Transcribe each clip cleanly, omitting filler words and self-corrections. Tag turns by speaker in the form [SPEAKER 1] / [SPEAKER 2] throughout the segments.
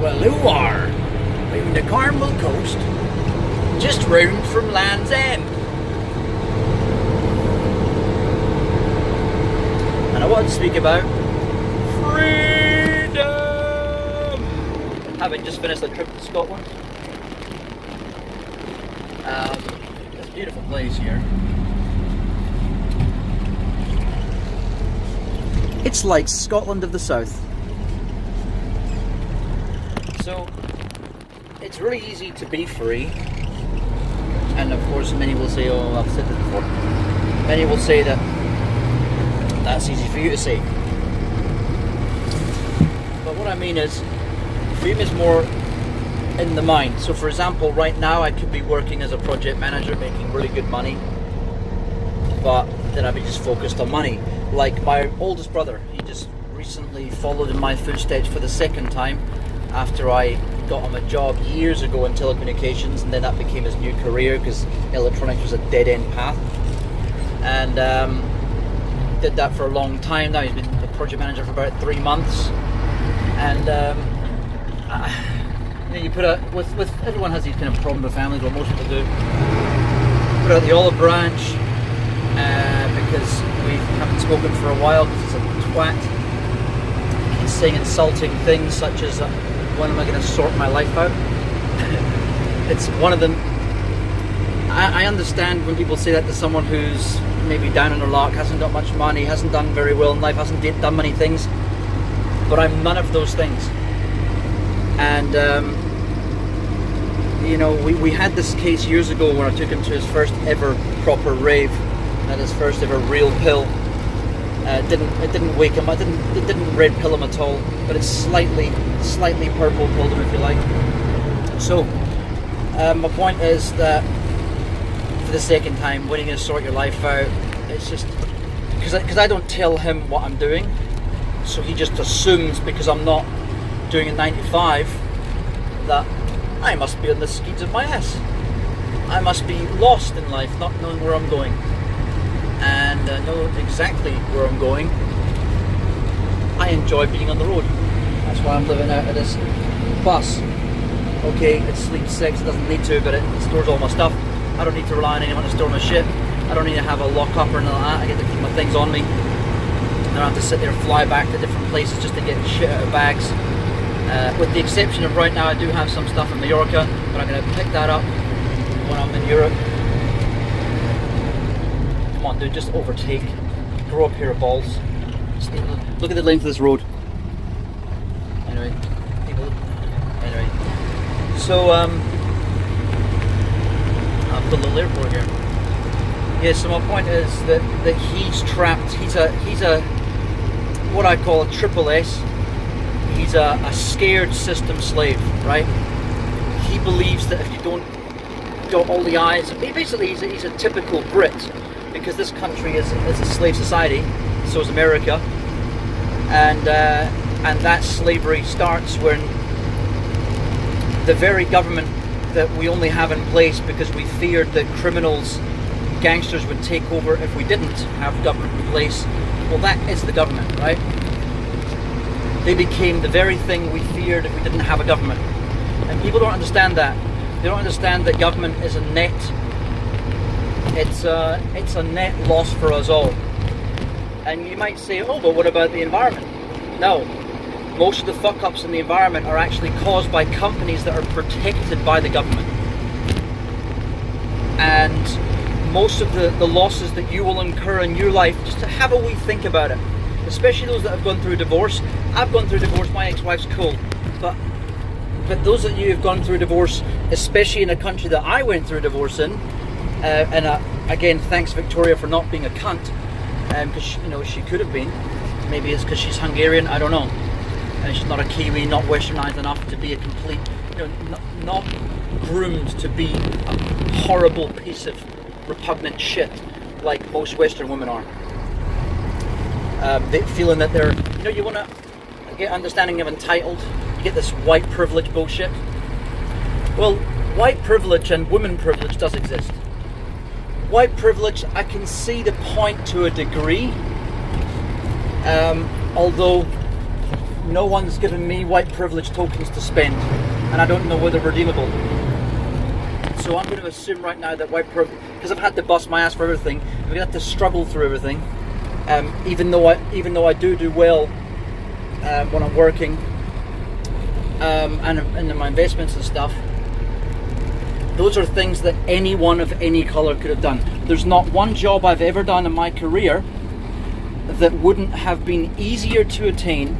[SPEAKER 1] Well, who are? Leaving the Carmel coast, just round from Land's End. And I want to speak about freedom! Having just finished a trip to Scotland. It's a beautiful place here. It's like Scotland of the South. So, it's really easy to be free. And of course, many will say, oh, I've said it before. Many will say that that's easy for you to say. But what I mean is, freedom is more in the mind. So for example, right now I could be working as a project manager, making really good money, but then I'd be just focused on money. Like my oldest brother, he just recently followed in my footsteps for the second time after I got him a job years ago in telecommunications, and then that became his new career because electronics was a dead-end path. And did that for a long time now. He's been a project manager for about 3 months. And you put out with everyone has these kind of problem with families, or most people do. Put out the olive branch because we haven't spoken for a while because he's a twat. He's saying insulting things such as when am I going to sort my life out? It's one of them. I understand when people say that to someone who's maybe down on their luck, hasn't got much money, hasn't done very well in life, hasn't done many things, but I'm none of those things. And you know, we had this case years ago when I took him to his first ever proper rave, and his first ever real pill. It didn't wake him. It didn't red pill him at all, but it's slightly purple pilled him, if you like. So my point is that for the second time, when are you going to sort your life out? It's just because I don't tell him what I'm doing, so he just assumes because I'm not doing a 9 to 5 that I must be on the skids of my ass. I must be lost in life, not knowing where I'm going. And I know exactly where I'm going. I enjoy being on the road. That's why I'm living out of this bus. Okay, it sleeps 6, it doesn't need to, but it stores all my stuff. I don't need to rely on anyone to store my shit. I don't need to have a lock-up or anything like that. I get to keep my things on me. I don't have to sit there and fly back to different places just to get shit out of bags. With the exception of right now, I do have some stuff in Mallorca, but I'm going to pick that up when I'm in Europe. Come on, dude, just overtake. Grow a pair of balls. Just look at the length of this road. Anyway, so I've got a little airport here. Yeah, so my point is that he's trapped. He's a what I call a triple S. He's a scared system slave, right? He believes that if you don't dot all the I's, basically he's a typical Brit, because this country is a slave society, so is America, and that slavery starts when the very government that we only have in place because we feared that criminals, gangsters would take over if we didn't have government in place. Well, that is the government, right? They became the very thing we feared if we didn't have a government. And people don't understand that. They don't understand that government is a net. It's a net loss for us all. And you might say, oh, but what about the environment? No. Most of the fuck-ups in the environment are actually caused by companies that are protected by the government. And most of the losses that you will incur in your life, just to have a wee think about it, especially those that have gone through divorce. I've gone through divorce, my ex-wife's cool, but those of you who've gone through divorce, especially in a country that I went through divorce in, and again, thanks Victoria for not being a cunt, because you know she could have been. Maybe it's because she's Hungarian, I don't know, and she's not a Kiwi, not westernized enough to be a complete, you know, not groomed to be a horrible piece of repugnant shit like most Western women are. They feeling that they're, you know, you want to get understanding of entitled, you get this white privilege bullshit. Well, white privilege and women privilege does exist. White privilege, I can see the point to a degree, although no one's given me white privilege tokens to spend, and I don't know whether they're redeemable. So I'm going to assume right now that white privilege, because I've had to bust my ass for everything, I'm going to have to struggle through everything. Even though I do well when I'm working and in my investments and stuff, those are things that anyone of any color could have done. There's not one job I've ever done in my career that wouldn't have been easier to attain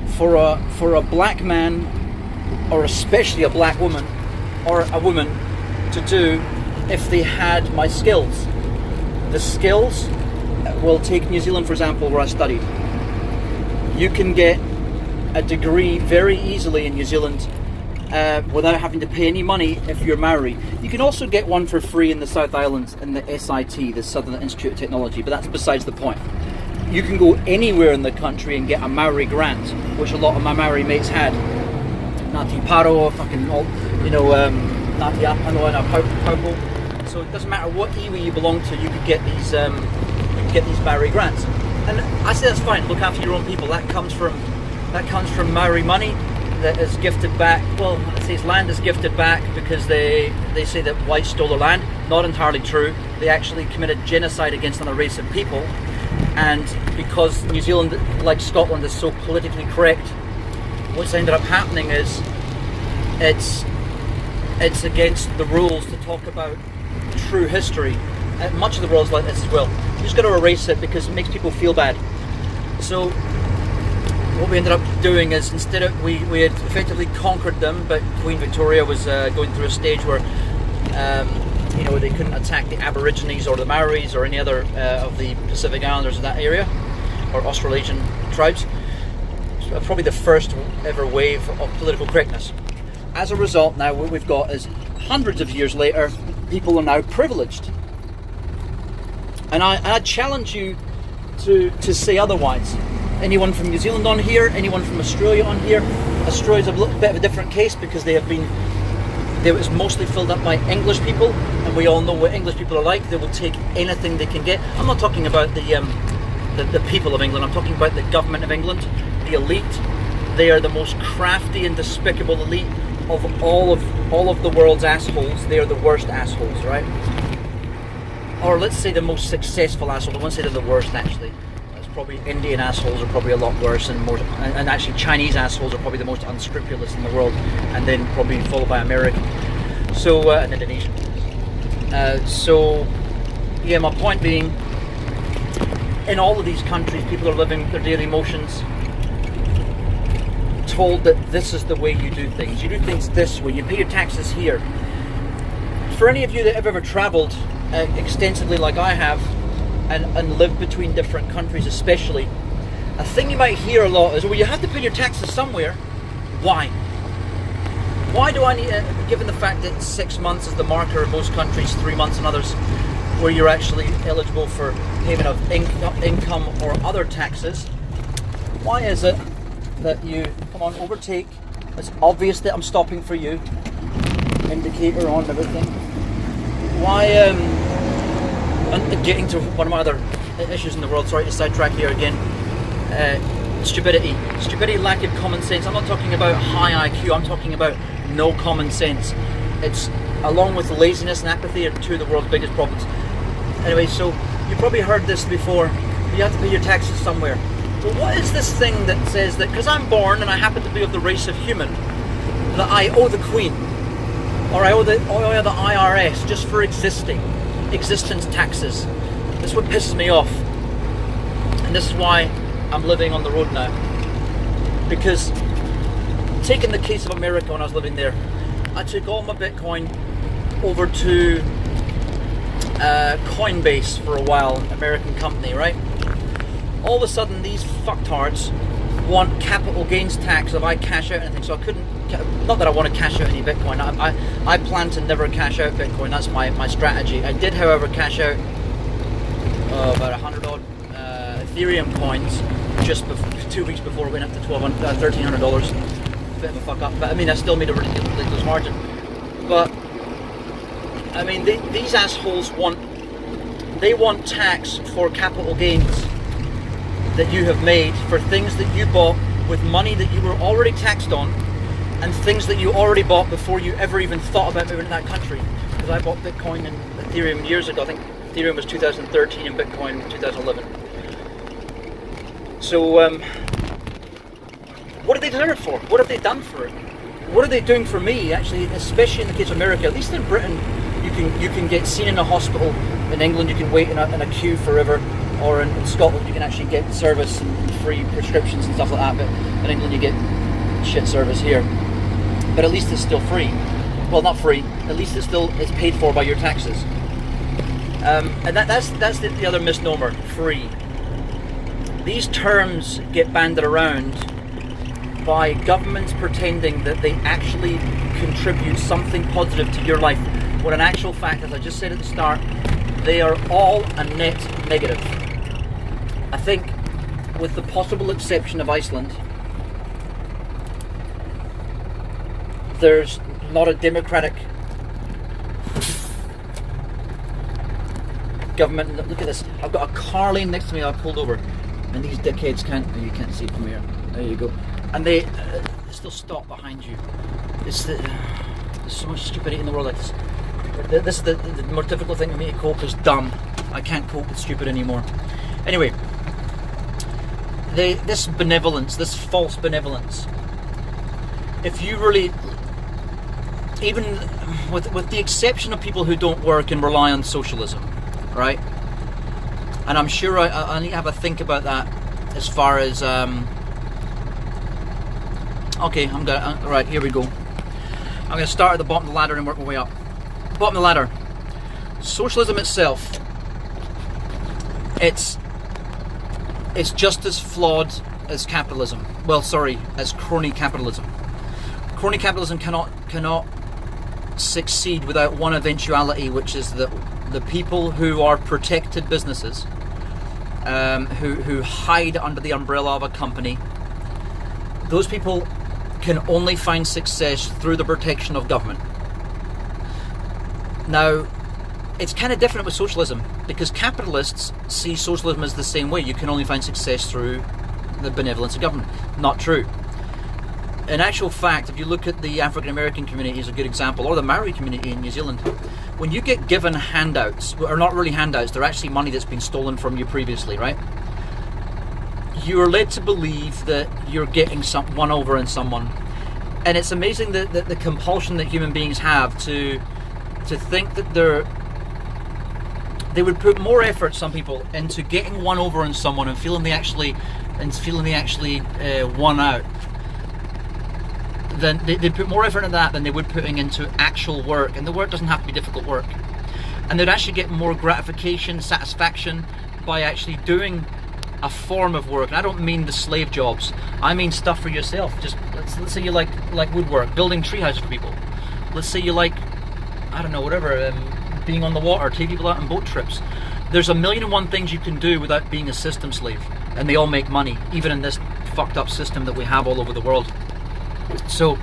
[SPEAKER 1] for a black man, or especially a black woman, or a woman, to do if they had my skills. The skills, we'll take New Zealand for example, where I studied. You can get a degree very easily in New Zealand without having to pay any money if you're Maori. You can also get one for free in the South Island in the SIT, the Southern Institute of Technology, but that's besides the point. You can go anywhere in the country and get a Maori grant, which a lot of my Maori mates had. Ngāti Paro, fucking all, Ngāti Apano and Paupo. So it doesn't matter what iwi you belong to, you could get these Maori grants. And I say that's fine. Look after your own people. That comes from Maori money that is gifted back. Well, it says land is gifted back because they say that whites stole their land. Not entirely true. They actually committed genocide against another race of people. And because New Zealand, like Scotland, is so politically correct, what's ended up happening is it's against the rules to talk about true history. Much of the world's like this as well. You just got to erase it because it makes people feel bad. So what we ended up doing is, instead of we had effectively conquered them, but Queen Victoria was going through a stage where they couldn't attack the Aborigines or the Maoris or any other of the Pacific Islanders of that area, or Australasian tribes. So probably the first ever wave of political correctness. As a result, now what we've got is, hundreds of years later, people are now privileged. And I challenge you to say otherwise. Anyone from New Zealand on here, anyone from Australia on here. Australia's a little bit of a different case because it was mostly filled up by English people, and we all know what English people are like. They will take anything they can get. I'm not talking about the people of England, I'm talking about the government of England, the elite. They are the most crafty and despicable elite of all of the world's assholes. They are the worst assholes, right? Or let's say the most successful asshole. I won't say they're the worst, actually. It's probably Indian assholes are probably a lot worse, and actually Chinese assholes are probably the most unscrupulous in the world, and then probably followed by American, and Indonesian. Yeah, my point being, in all of these countries, people are living their daily emotions, told that this is the way you do things. You do things this way. You pay your taxes here. For any of you that have ever travelled extensively like I have, and lived between different countries especially, a thing you might hear a lot is, well, you have to pay your taxes somewhere. Why? Why do I need, given the fact that 6 months is the marker in most countries, 3 months in others, where you're actually eligible for payment of income or other taxes, why is it that you, come on, overtake, it's obvious that I'm stopping for you, indicator on everything, why, getting to one of my other issues in the world, sorry to sidetrack here again, stupidity, lack of common sense. I'm not talking about high IQ, I'm talking about no common sense. It's, along with laziness and apathy, are two of the world's biggest problems. Anyway, so you probably heard this before, you have to pay your taxes somewhere. Well, what is this thing that says that because I'm born and I happen to be of the race of human, that I owe the Queen, or I owe the IRS just for existence taxes? This is what pisses me off, and this is why I'm living on the road now. Because, taking the case of America, when I was living there, I took all my Bitcoin over to Coinbase for a while, an American company, right? All of a sudden, these fucktards want capital gains tax if I cash out anything. So I couldn't, not that I want to cash out any Bitcoin. I plan to never cash out Bitcoin. That's my strategy. I did, however, cash out about 100 odd Ethereum coins just 2 weeks before it went up to $1,300. Bit of a fuck up, but I mean, I still made a ridiculous margin. But I mean, these assholes want tax for capital gains that you have made for things that you bought with money that you were already taxed on and things that you already bought before you ever even thought about moving to that country. Because I bought Bitcoin and Ethereum years ago. I think Ethereum was 2013 and Bitcoin 2011. So what did they deserve it for? What have they done for it? What are they doing for me? Actually, especially in the case of America, at least in Britain, you can get seen in a hospital. In England, you can wait in a queue forever, or in Scotland, you can actually get service and free prescriptions and stuff like that. But in England, you get shit service here. But at least it's still free. Well, not free. At least it's paid for by your taxes. And that's the other misnomer: free. These terms get banded around by governments pretending that they actually contribute something positive to your life, when in actual fact, as I just said at the start, they are all a net negative. I think, with the possible exception of Iceland, there's not a democratic government. Look at this. I've got a car lane next to me I pulled over, and these dickheads can't. You can't see it from here. There you go. And they still stop behind you. There's so much stupidity in the world like this. This is the more difficult thing for me to cope is dumb. I can't cope with stupid anymore. Anyway, this benevolence, this false benevolence, if you really, even with the exception of people who don't work and rely on socialism, right? And I'm sure I need to have a think about that as far as okay, right, here we go. I'm going to start at the bottom of the ladder and work my way up. Bottom of the ladder. Socialism itself, it's just as flawed as capitalism. Well, sorry, as crony capitalism. Crony capitalism cannot succeed without one eventuality, which is that the people who are protected businesses, who hide under the umbrella of a company, those people can only find success through the protection of government. Now, it's kind of different with socialism, because capitalists see socialism as the same way. You can only find success through the benevolence of government. Not true. In actual fact, if you look at the African American community as a good example, or the Maori community in New Zealand, when you get given handouts, or not really handouts, they're actually money that's been stolen from you previously, right? You are led to believe that you're getting one over in someone. And it's amazing that the compulsion that human beings have to think that they would put more effort, some people, into getting one over on someone and feeling they actually won out. Then they put more effort into that than they would putting into actual work, and the work doesn't have to be difficult work. And they'd actually get more gratification, satisfaction by actually doing a form of work. And I don't mean the slave jobs. I mean stuff for yourself. Just let's say you like woodwork, building treehouses for people. Let's say you like, I don't know, whatever, being on the water, take people out on boat trips. There's a million and one things you can do without being a system slave, and they all make money, even in this fucked up system that we have all over the world. So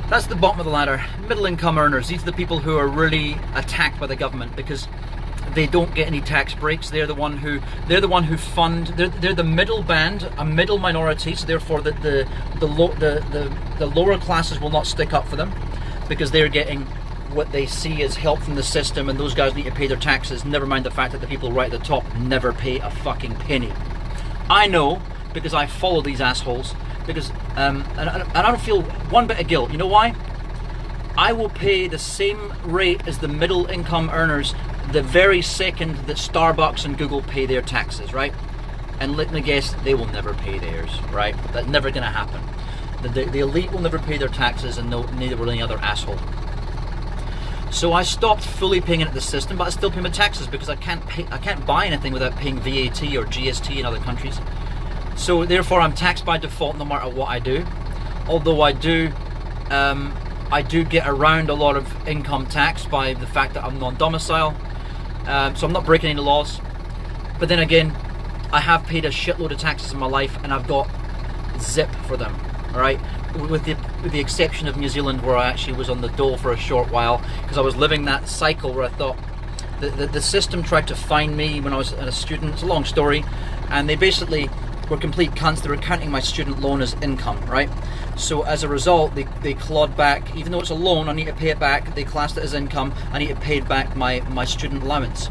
[SPEAKER 1] that's the bottom of the ladder. Middle income earners, these are the people who are really attacked by the government because they don't get any tax breaks. They're the one who fund. They're the middle band, a middle minority. So therefore, the lower classes will not stick up for them because they're getting what they see as help from the system, and those guys need to pay their taxes. Never mind the fact that the people right at the top never pay a fucking penny. I know because I follow these assholes. Because and I don't feel one bit of guilt. You know why? I will pay the same rate as the middle income earners the very second that Starbucks and Google pay their taxes, right? And let me guess, they will never pay theirs, right? That's never going to happen. The elite will never pay their taxes, and neither will any other asshole. So I stopped fully paying into the system, but I still pay my taxes because I can't buy anything without paying VAT or GST in other countries. So therefore, I'm taxed by default no matter what I do. Although I do get around a lot of income tax by the fact that I'm non-domicile. So I'm not breaking any laws. But then again, I have paid a shitload of taxes in my life, and I've got zip for them. All right, with the exception of New Zealand, where I actually was on the dole for a short while because I was living that cycle where I thought the system tried to find me when I was a student. It's a long story, and they basically were complete cunts. They were counting my student loan as income, right? So as a result, they clawed back, even though it's a loan, I need to pay it back. They classed it as income. I need to pay back my student allowance,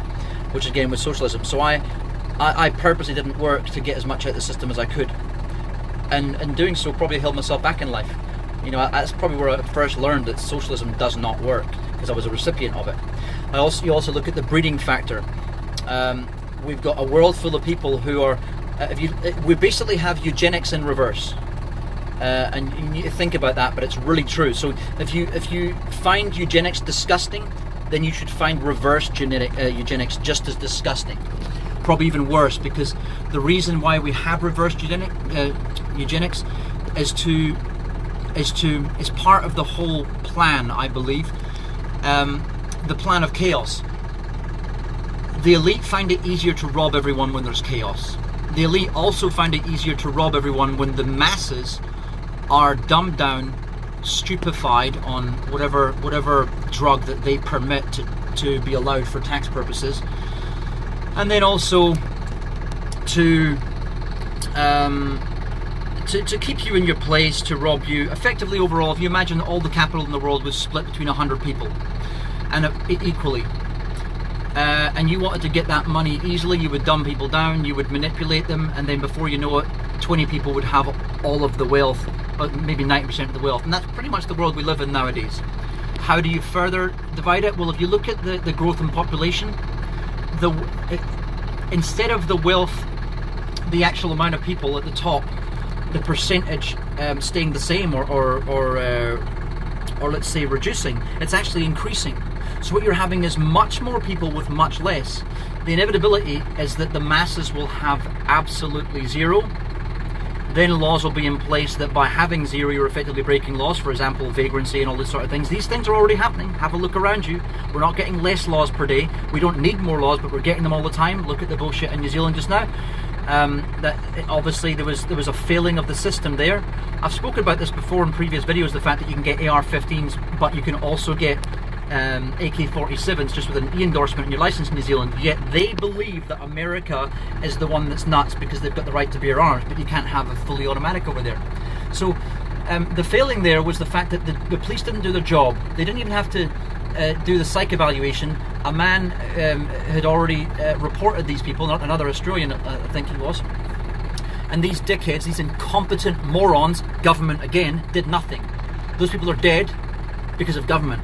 [SPEAKER 1] which again was socialism. So I purposely didn't work to get as much out of the system as I could, and in doing so probably held myself back in life. You know, that's probably where I first learned that socialism does not work, because I was a recipient of it. You also look at the breeding factor. We've got a world full of people who are, we basically have eugenics in reverse. And you need to think about that, but it's really true. So if you find eugenics disgusting, then you should find reverse eugenics just as disgusting. Probably even worse, because the reason why we have reverse eugenics is part of the whole plan, I believe. The plan of chaos. The elite find it easier to rob everyone when there's chaos. The elite also find it easier to rob everyone when the masses are dumbed down, stupefied on whatever drug that they permit to be allowed for tax purposes, and then also to keep you in your place, to rob you. Effectively, overall, if you imagine all the capital in the world was split between 100 people, and equally, and you wanted to get that money easily, you would dumb people down, you would manipulate them, and then before you know it, 20 people would have all of the wealth, maybe 90% of the wealth, and that's pretty much the world we live in nowadays. How do you further divide it? Well, if you look at the growth in population, instead of the wealth, the actual amount of people at the top, the percentage staying the same or let's say reducing, it's actually increasing. So what you're having is much more people with much less. The inevitability is that the masses will have absolutely zero. Then laws will be in place that by having zero, you're effectively breaking laws. For example, vagrancy and all these sort of things. These things are already happening. Have a look around you. We're not getting less laws per day. We don't need more laws, but we're getting them all the time. Look at the bullshit in New Zealand just now. That obviously there was a failing of the system there. I've spoken about this before in previous videos, the fact that you can get AR-15s, but you can also get AK-47s just with an e-endorsement in your license in New Zealand. Yet they believe that America is the one that's nuts because they've got the right to bear arms, but you can't have a fully automatic over there. So the failing there was the fact that the police didn't do their job. They didn't even have to do the psych evaluation. A man had already reported these people, not another Australian, I think he was. And these dickheads, these incompetent morons, government again, did nothing. Those people are dead because of government.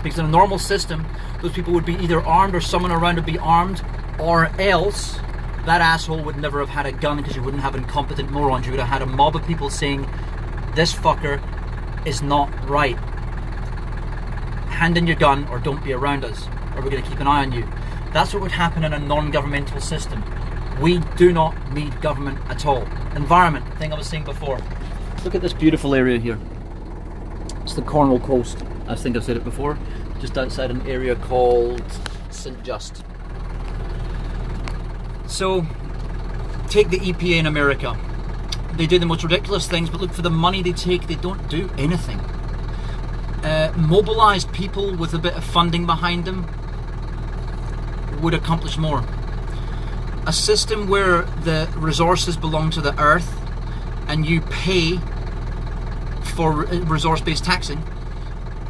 [SPEAKER 1] Because in a normal system, those people would be either armed or someone around would be armed, or else that asshole would never have had a gun, because you wouldn't have incompetent morons. You would have had a mob of people saying, this fucker is not right. Hand in your gun or don't be around us, or we're going to keep an eye on you. That's what would happen in a non-governmental system. We do not need government at all. Environment, thing I was saying before. Look at this beautiful area here. It's the Cornwall coast. I think I've said it before. Just outside an area called St. Just. So, take the EPA in America. They do the most ridiculous things, but look, for the money they take, they don't do anything. Mobilized people with a bit of funding behind them would accomplish more. A system where the resources belong to the earth and you pay for resource-based taxing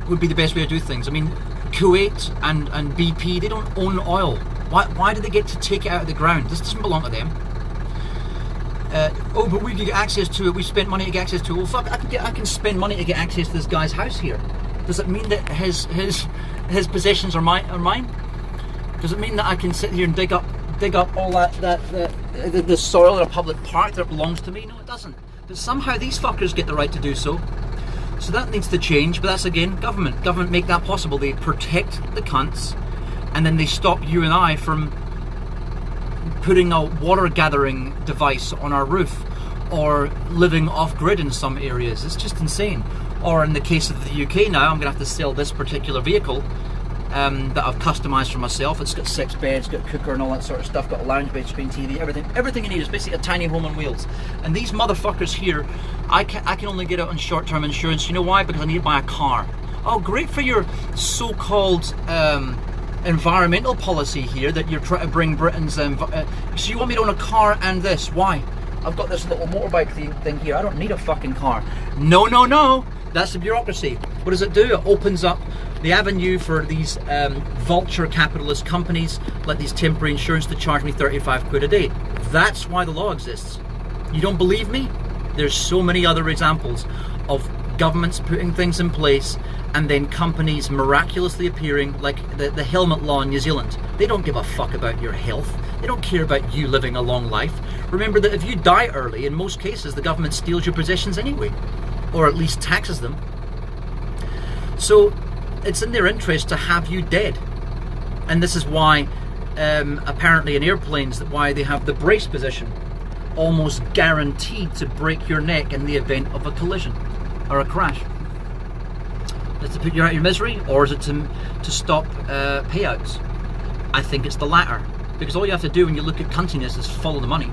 [SPEAKER 1] would be the best way to do things. I mean, Kuwait and BP, they don't own oil. Why do they get to take it out of the ground? This doesn't belong to them. Oh, but we can get access to it. We spent money to get access to it. Well, fuck, I can spend money to get access to this guy's house here. Does it mean that his possessions are mine? Does it mean that I can sit here and dig up all the soil in a public park that belongs to me? No, it doesn't. But somehow these fuckers get the right to do so. So that needs to change, but that's again government. Government make that possible. They protect the cunts, and then they stop you and I from putting a water gathering device on our roof, or living off-grid in some areas. It's just insane. Or in the case of the UK now, I'm going to have to sell this particular vehicle that I've customised for myself. It's got 6 beds, got a cooker and all that sort of stuff, got a lounge bed, screen TV, everything you need. Is basically a tiny home on wheels. And these motherfuckers here, I can only get it on short-term insurance. You know why? Because I need to buy a car. Oh, great for your so-called environmental policy here that you're trying to bring Britain's... so you want me to own a car and this. Why? I've got this little motorbike thing here. I don't need a fucking car. No, no, no. That's the bureaucracy. What does it do? It opens up the avenue for these vulture capitalist companies like these temporary insurance to charge me 35 quid a day. That's why the law exists. You don't believe me? There's so many other examples of governments putting things in place and then companies miraculously appearing, like the helmet law in New Zealand. They don't give a fuck about your health. They don't care about you living a long life. Remember that if you die early, in most cases, the government steals your possessions anyway, or at least taxes them. So it's in their interest to have you dead. And this is why, apparently in airplanes, why they have the brace position, almost guaranteed to break your neck in the event of a collision or a crash. Is it to put you out of your misery, or is it to stop payouts? I think it's the latter, because all you have to do when you look at cuntiness is follow the money.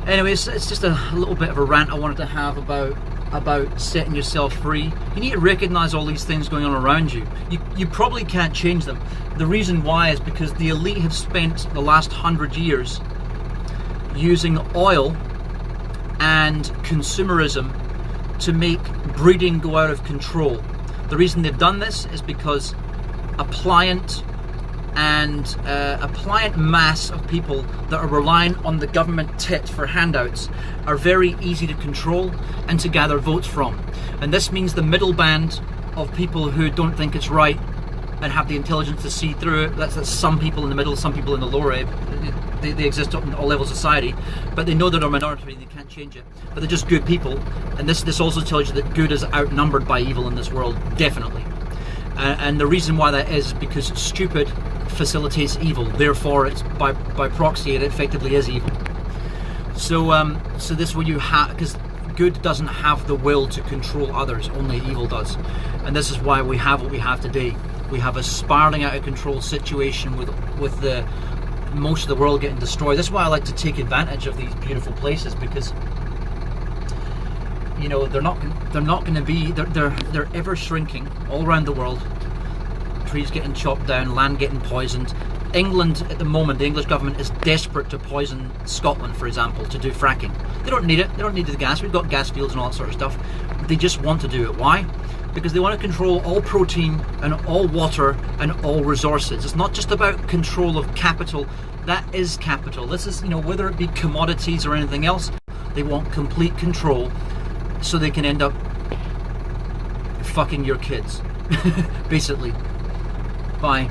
[SPEAKER 1] Anyways, it's just a little bit of a rant I wanted to have about setting yourself free. You need to recognize all these things going on around you. You probably can't change them. The reason why is because the elite have spent the last 100 years using oil and consumerism to make breeding go out of control. The reason they've done this is because a pliant mass of people that are relying on the government tit for handouts are very easy to control and to gather votes from. And this means the middle band of people who don't think it's right and have the intelligence to see through it, that's some people in the middle, some people in the lower ebb, they exist in all levels of society, but they know they're a minority and they can't change it. But they're just good people, and this also tells you that good is outnumbered by evil in this world, definitely. And the reason why that is because stupid facilitates evil, therefore it's by proxy it effectively is evil. So this is what you have, because good doesn't have the will to control others, only evil does. And this is why we have what we have today. We have a spiraling out of control situation with the most of the world getting destroyed. That's why I like to take advantage of these beautiful places, because you know they're not going to be, they're ever shrinking all around the world. Trees getting chopped down, land getting poisoned. England at the moment, the English government is desperate to poison Scotland, for example, to do fracking. They don't need it. They don't need the gas. We've got gas fields and all that sort of stuff. They just want to do it. Why? Because they want to control all protein and all water and all resources. It's not just about control of capital. That is capital. This is, whether it be commodities or anything else, they want complete control so they can end up fucking your kids, basically. Bye.